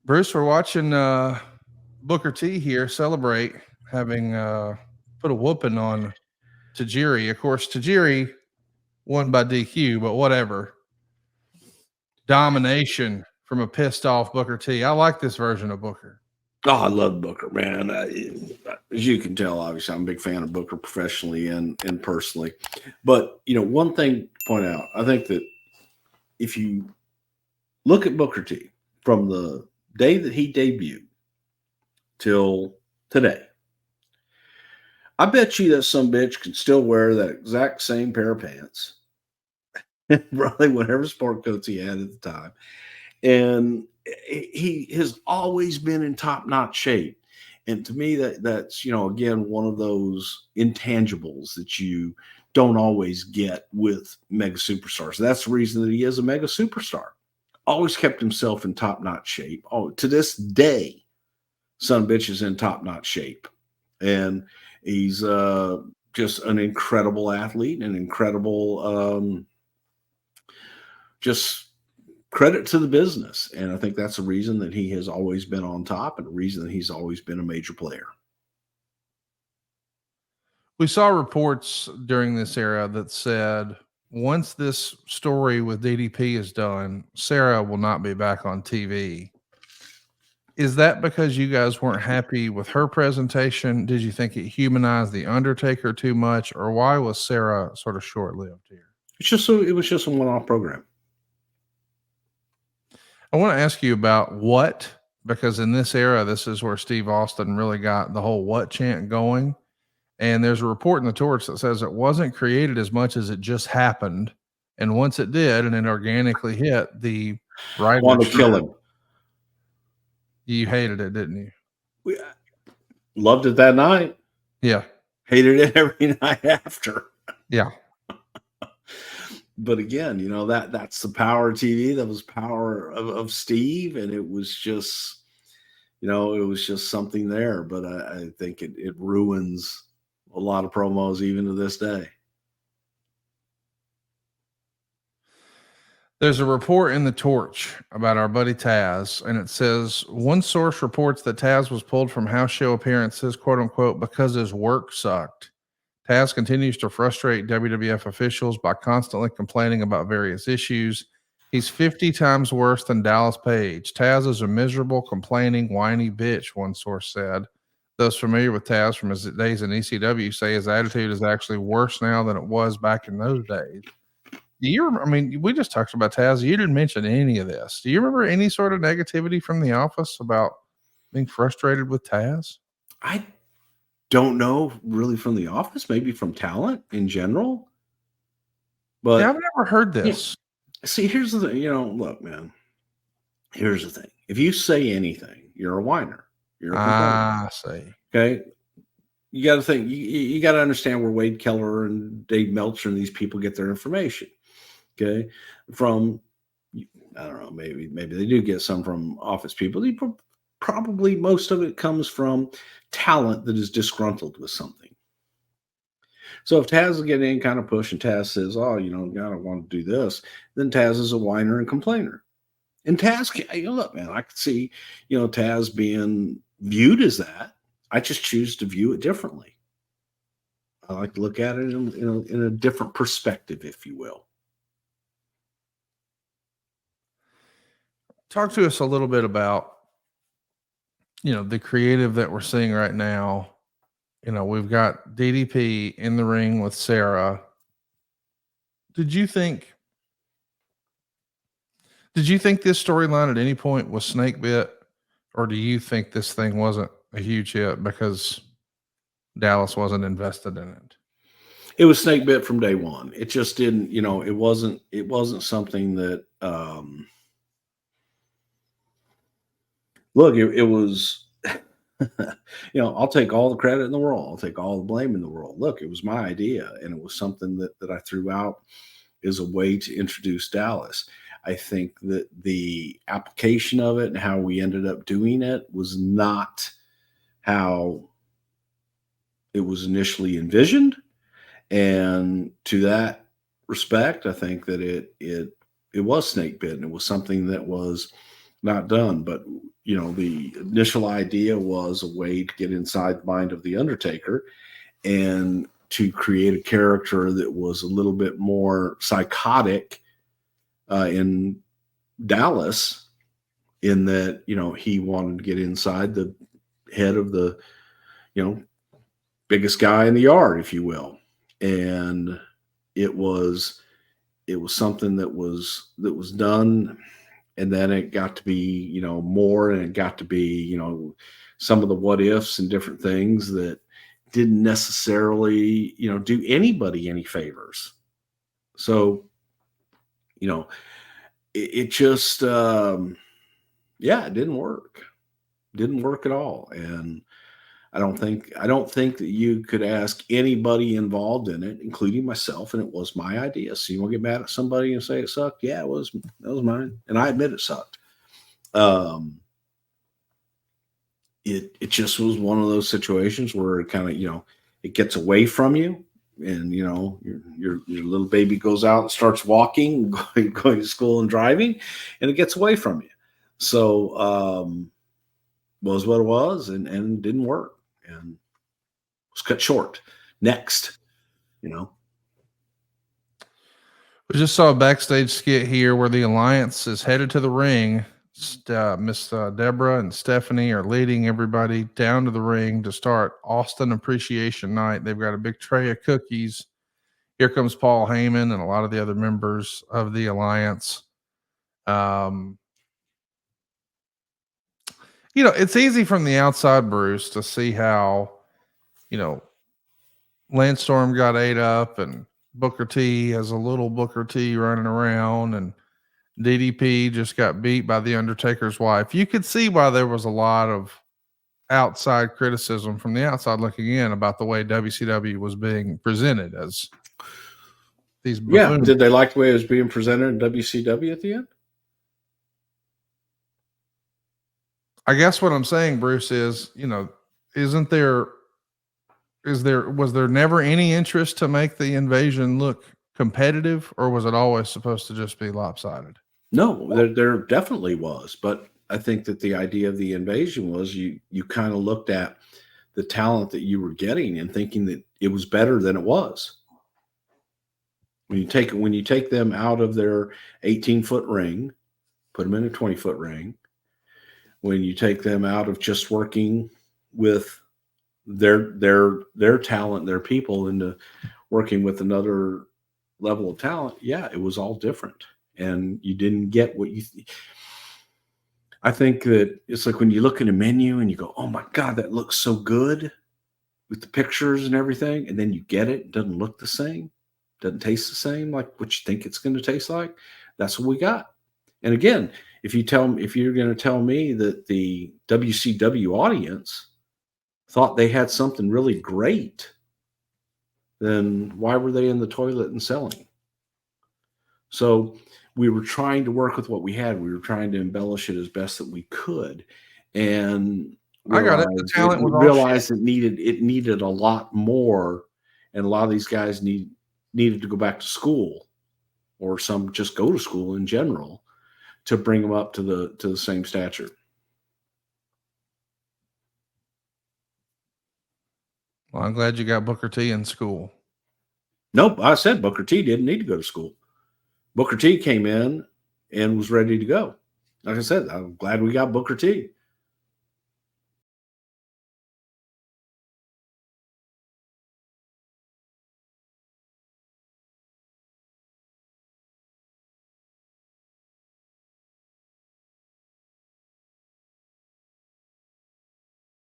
Bruce, we're watching Booker T here celebrate having put a whooping on Tajiri. Of course, Tajiri won by DQ, but whatever. Domination from a pissed off Booker T. I like this version of Booker. Oh, I love Booker, man. As you can tell, obviously, I'm a big fan of Booker professionally and personally. But, one thing to point out, I think that if you look at Booker T from the day that he debuted till today, I bet you that some bitch can still wear that exact same pair of pants, probably whatever sport coats he had at the time. And he has always been in top-notch shape. And to me, that's, again, one of those intangibles that you don't always get with mega superstars. That's the reason that he is a mega superstar. Always kept himself in top-notch shape. Oh, to this day, son of a bitch is in top-notch shape. And he's just an incredible athlete, an incredible just credit to the business. And I think that's the reason that he has always been on top and the reason that he's always been a major player. We saw reports during this era that said once this story with DDP is done, Sara will not be back on TV. Is that because you guys weren't happy with her presentation? Did you think it humanized the Undertaker too much, or why was Sara sort of short-lived here? It was just a one-off program. I want to ask you about what, because in this era, this is where Steve Austin really got the whole what chant going. And there's a report in the Torch that says it wasn't created as much as it just happened. And once it did, and it organically hit, the right want to kill him. You hated it, didn't you? We loved it that night. Yeah. Hated it every night after. Yeah. But again, that's the power of TV. That was power of Steve. And it was just, it was just something there. But I think it ruins a lot of promos even to this day. There's a report in the Torch about our buddy Taz, and it says one source reports that Taz was pulled from house show appearances, quote unquote, because his work sucked. Taz continues to frustrate WWF officials by constantly complaining about various issues. He's 50 times worse than Dallas Page. Taz is a miserable, complaining, whiny bitch, one source said. Those familiar with Taz from his days in ECW say his attitude is actually worse now than it was back in those days. Do you remember, we just talked about Taz. You didn't mention any of this. Do you remember any sort of negativity from the office about being frustrated with Taz? I don't know really from the office, maybe from talent in general. But yeah, I've never heard this. See, here's the thing, look, man. Here's the thing. If you say anything, you're a whiner. You're a complainer. I see. Okay. You got to think, you got to understand where Wade Keller and Dave Meltzer and these people get their information. Okay. From, I don't know, maybe they do get some from office people. Probably most of it comes from talent that is disgruntled with something. So if Taz is getting any kind of push and Taz says, oh, God, I want to do this, then Taz is a whiner and complainer. And Taz, look, man, I could see, Taz being viewed as that. I just choose to view it differently. I like to look at it in a different perspective, if you will. Talk to us a little bit about, the creative that we're seeing right now. We've got DDP in the ring with Sara. Did you think this storyline at any point was snake bit, or do you think this thing wasn't a huge hit because Dallas wasn't invested in it? It was snake bit from day one. It just didn't, it wasn't something that, look, it was, I'll take all the credit in the world. I'll take all the blame in the world. Look, it was my idea, and it was something that I threw out as a way to introduce Dallas. I think that the application of it and how we ended up doing it was not how it was initially envisioned. And to that respect, I think that it was snake bit, and it was something that was not done. But the initial idea was a way to get inside the mind of the Undertaker and to create a character that was a little bit more psychotic in Dallas, in that he wanted to get inside the head of the biggest guy in the yard, if you will. And it was something that was done, and then it got to be more, and it got to be some of the what ifs and different things that didn't necessarily do anybody any favors. So it just it didn't work at all. And I don't think that you could ask anybody involved in it, including myself, and it was my idea. So you want to get mad at somebody and say it sucked? Yeah, that was mine, and I admit it sucked. It just was one of those situations where it kind of it gets away from you, and your little baby goes out and starts walking, going to school and driving, and it gets away from you. So was what it was, and didn't work, and was cut short. Next, We just saw a backstage skit here where the Alliance is headed to the ring. Miss Deborah and Stephanie are leading everybody down to the ring to start Austin Appreciation Night. They've got a big tray of cookies. Here comes Paul Heyman and a lot of the other members of the Alliance. It's easy from the outside, Bruce, to see how, Lance Storm got ate up, and Booker T has a little Booker T running around, and DDP just got beat by the Undertaker's wife. You could see why there was a lot of outside criticism from the outside looking in about the way WCW was being presented as these buffoons. Did they like the way it was being presented in WCW at the end? I guess what I'm saying, Bruce, is, was there never any interest to make the invasion look competitive, or was it always supposed to just be lopsided? No, there definitely was. But I think that the idea of the invasion was you kind of looked at the talent that you were getting and thinking that it was better than it was. When you take them out of their 18-foot ring, put them in a 20-foot ring, when you take them out of just working with their talent, their people, into working with another level of talent, it was all different. And you didn't get what you I think that it's like when you look at a menu and you go, oh my God, that looks so good with the pictures and everything. And then you get it doesn't look the same, doesn't taste the same like what you think it's going to taste like. That's what we got. And again, if you're going to tell me that the WCW audience thought they had something really great, then why were they in the toilet and selling? So we were trying to work with what we had. We were trying to embellish it as best that we could, and I got it. The talent was realized it needed a lot more, and a lot of these guys needed to go back to school, or some just go to school in general, to bring them up to the same stature. Well, I'm glad you got Booker T in school. Nope, I said Booker T didn't need to go to school. Booker T came in and was ready to go. Like I said, I'm glad we got Booker T.